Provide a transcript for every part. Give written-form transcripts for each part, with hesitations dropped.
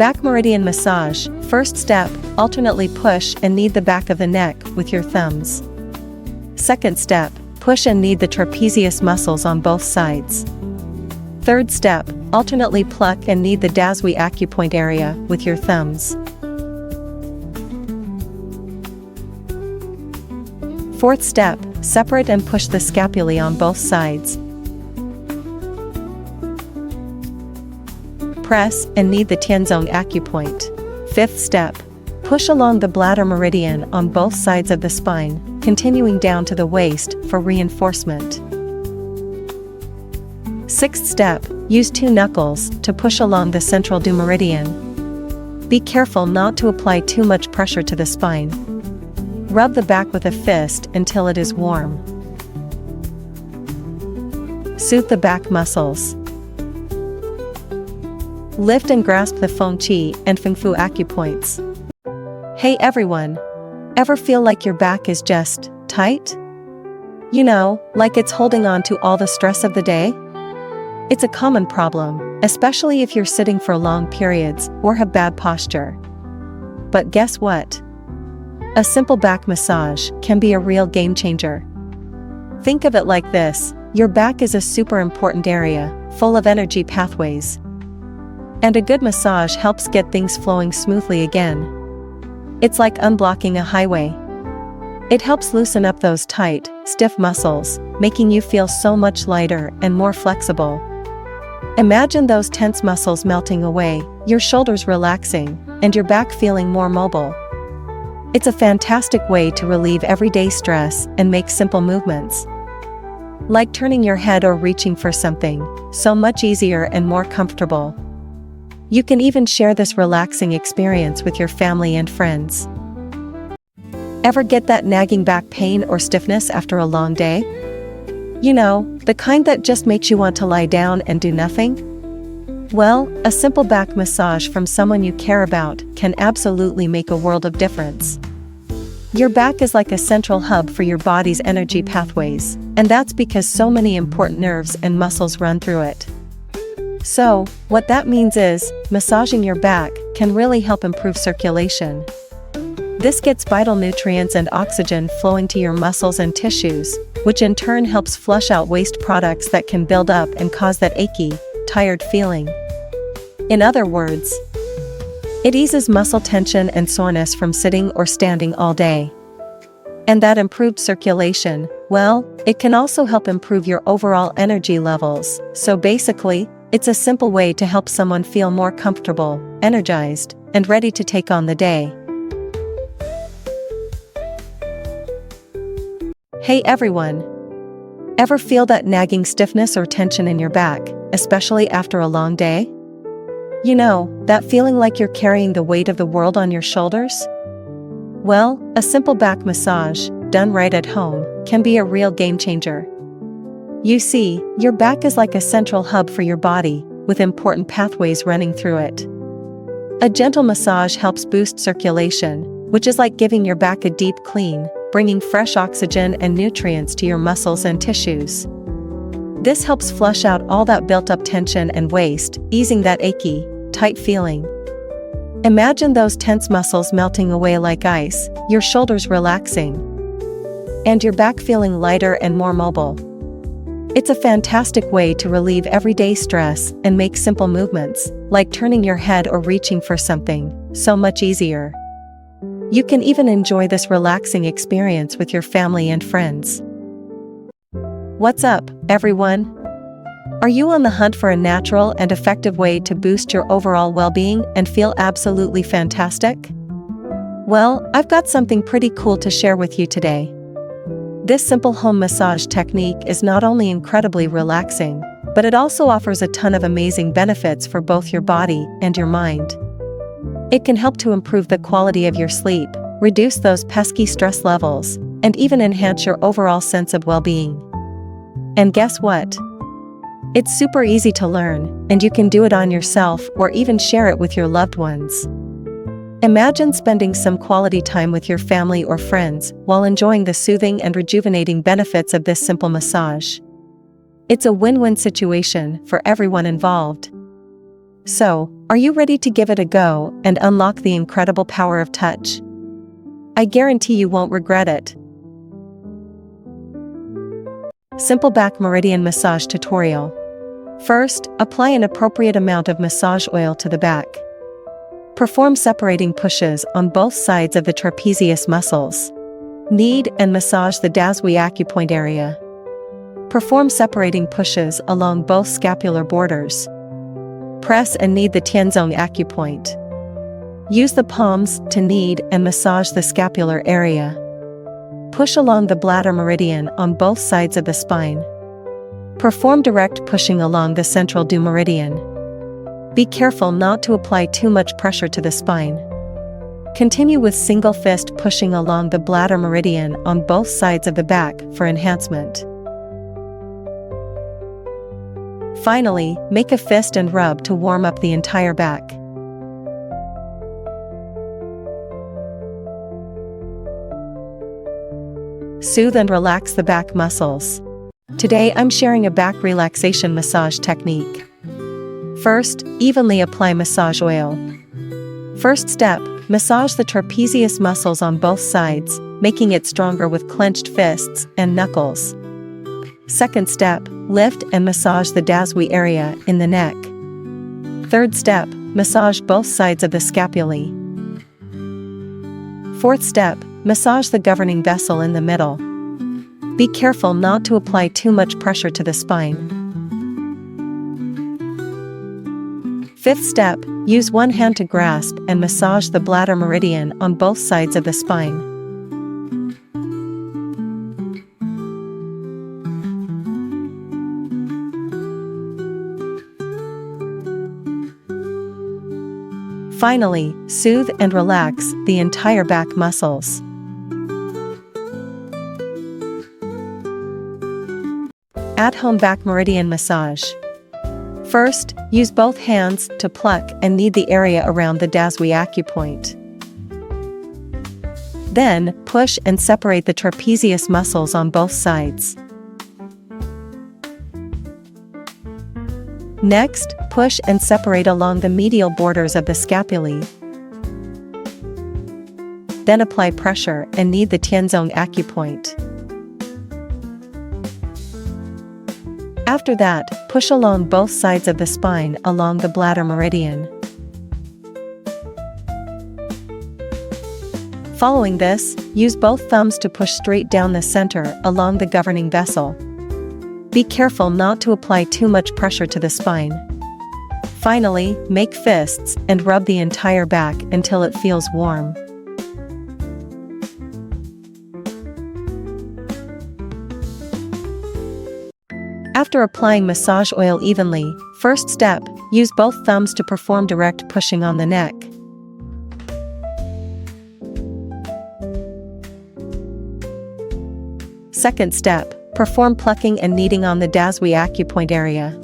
Back meridian massage. First step, alternately push and knead the back of the neck with your thumbs. Second step, push and knead the trapezius muscles on both sides. Third step, alternately pluck and knead the daswi acupoint area with your thumbs. Fourth step, separate and push the scapulae on both sides. Press and knead the tianzong acupoint. Fifth step, push along the bladder meridian on both sides of the spine, continuing down to the waist for reinforcement. Sixth step, use 2 knuckles to push along the central du meridian. Be careful not to apply too much pressure to the spine. Rub the back with a fist until it is warm. Soothe the back muscles. Lift and grasp the Feng Qi and Feng Fu acupoints. Hey everyone! Ever feel like your back is just tight? You know, like it's holding on to all the stress of the day? It's a common problem, especially if you're sitting for long periods or have bad posture. But guess what? A simple back massage can be a real game changer. Think of it like this: your back is a super important area, full of energy pathways. And a good massage helps get things flowing smoothly again. It's like unblocking a highway. It helps loosen up those tight, stiff muscles, making you feel so much lighter and more flexible. Imagine those tense muscles melting away, your shoulders relaxing, and your back feeling more mobile. It's a fantastic way to relieve everyday stress and make simple movements, like turning your head or reaching for something, so much easier and more comfortable. You can even share this relaxing experience with your family and friends. Ever get that nagging back pain or stiffness after a long day? You know, the kind that just makes you want to lie down and do nothing? Well, a simple back massage from someone you care about can absolutely make a world of difference. Your back is like a central hub for your body's energy pathways, and that's because so many important nerves and muscles run through it. So, what that means is, massaging your back can really help improve circulation. This gets vital nutrients and oxygen flowing to your muscles and tissues, which in turn helps flush out waste products that can build up and cause that achy, tired feeling. In other words, it eases muscle tension and soreness from sitting or standing all day. And that improved circulation, well, it can also help improve your overall energy levels. So basically, it's a simple way to help someone feel more comfortable, energized, and ready to take on the day. Hey everyone! Ever feel that nagging stiffness or tension in your back, especially after a long day? You know, that feeling like you're carrying the weight of the world on your shoulders? Well, a simple back massage, done right at home, can be a real game changer. You see, your back is like a central hub for your body, with important pathways running through it. A gentle massage helps boost circulation, which is like giving your back a deep clean, bringing fresh oxygen and nutrients to your muscles and tissues. This helps flush out all that built-up tension and waste, easing that achy, tight feeling. Imagine those tense muscles melting away like ice, your shoulders relaxing, and your back feeling lighter and more mobile. It's a fantastic way to relieve everyday stress and make simple movements, like turning your head or reaching for something, so much easier. You can even enjoy this relaxing experience with your family and friends. What's up, everyone? Are you on the hunt for a natural and effective way to boost your overall well-being and feel absolutely fantastic? Well, I've got something pretty cool to share with you today. This simple home massage technique is not only incredibly relaxing, but it also offers a ton of amazing benefits for both your body and your mind. It can help to improve the quality of your sleep, reduce those pesky stress levels, and even enhance your overall sense of well-being. And guess what? It's super easy to learn, and you can do it on yourself or even share it with your loved ones. Imagine spending some quality time with your family or friends while enjoying the soothing and rejuvenating benefits of this simple massage. It's a win-win situation for everyone involved. So, are you ready to give it a go and unlock the incredible power of touch? I guarantee you won't regret it. Simple back meridian massage tutorial. First, apply an appropriate amount of massage oil to the back. Perform separating pushes on both sides of the trapezius muscles. Knead and massage the Daswi acupoint area. Perform separating pushes along both scapular borders. Press and knead the Tianzong acupoint. Use the palms to knead and massage the scapular area. Push along the bladder meridian on both sides of the spine. Perform direct pushing along the central du meridian. Be careful not to apply too much pressure to the spine. Continue with single fist pushing along the bladder meridian on both sides of the back for enhancement. Finally, make a fist and rub to warm up the entire back. Soothe and relax the back muscles. Today I'm sharing a back relaxation massage technique. First, evenly apply massage oil. First step, massage the trapezius muscles on both sides, making it stronger with clenched fists and knuckles. Second step, lift and massage the Daswi area in the neck. Third step, massage both sides of the scapulae. Fourth step, massage the governing vessel in the middle. Be careful not to apply too much pressure to the spine. Fifth step, use one hand to grasp and massage the bladder meridian on both sides of the spine. Finally, soothe and relax the entire back muscles. At-home back meridian massage. First, use both hands to pluck and knead the area around the Daswi acupoint. Then, push and separate the trapezius muscles on both sides. Next, push and separate along the medial borders of the scapulae. Then apply pressure and knead the Tianzong acupoint. After that, push along both sides of the spine along the bladder meridian. Following this, use both thumbs to push straight down the center along the governing vessel. Be careful not to apply too much pressure to the spine. Finally, make fists and rub the entire back until it feels warm. After applying massage oil evenly, first step, use both thumbs to perform direct pushing on the neck. Second step, perform plucking and kneading on the Daswi acupoint area.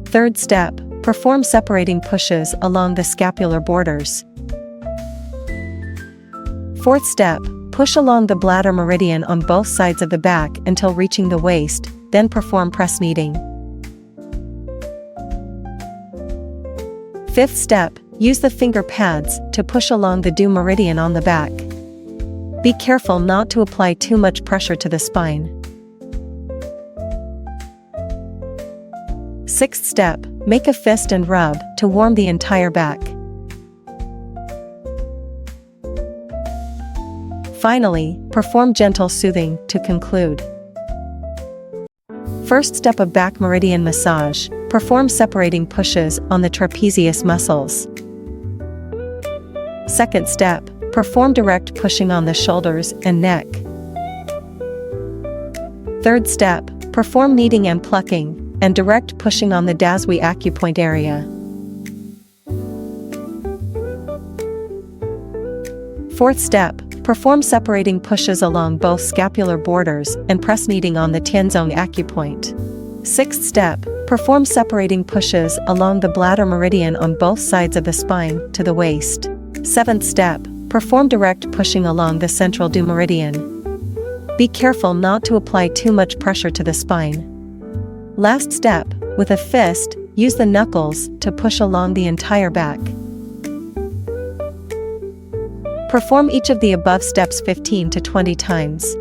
Third step, perform separating pushes along the scapular borders. Fourth step, push along the bladder meridian on both sides of the back until reaching the waist, then perform press kneading. Fifth step, use the finger pads to push along the du meridian on the back. Be careful not to apply too much pressure to the spine. Sixth step, make a fist and rub to warm the entire back. Finally, perform gentle soothing to conclude. First step of back meridian massage, perform separating pushes on the trapezius muscles. Second step, perform direct pushing on the shoulders and neck. Third step, perform kneading and plucking, and direct pushing on the Daswi acupoint area. Fourth step, perform separating pushes along both scapular borders and press kneading on the Tianzong acupoint. Sixth step, perform separating pushes along the bladder meridian on both sides of the spine to the waist. Seventh step, perform direct pushing along the central du meridian. Be careful not to apply too much pressure to the spine. Last step, with a fist, Use the knuckles to push along the entire back. Perform each of the above steps 15 to 20 times.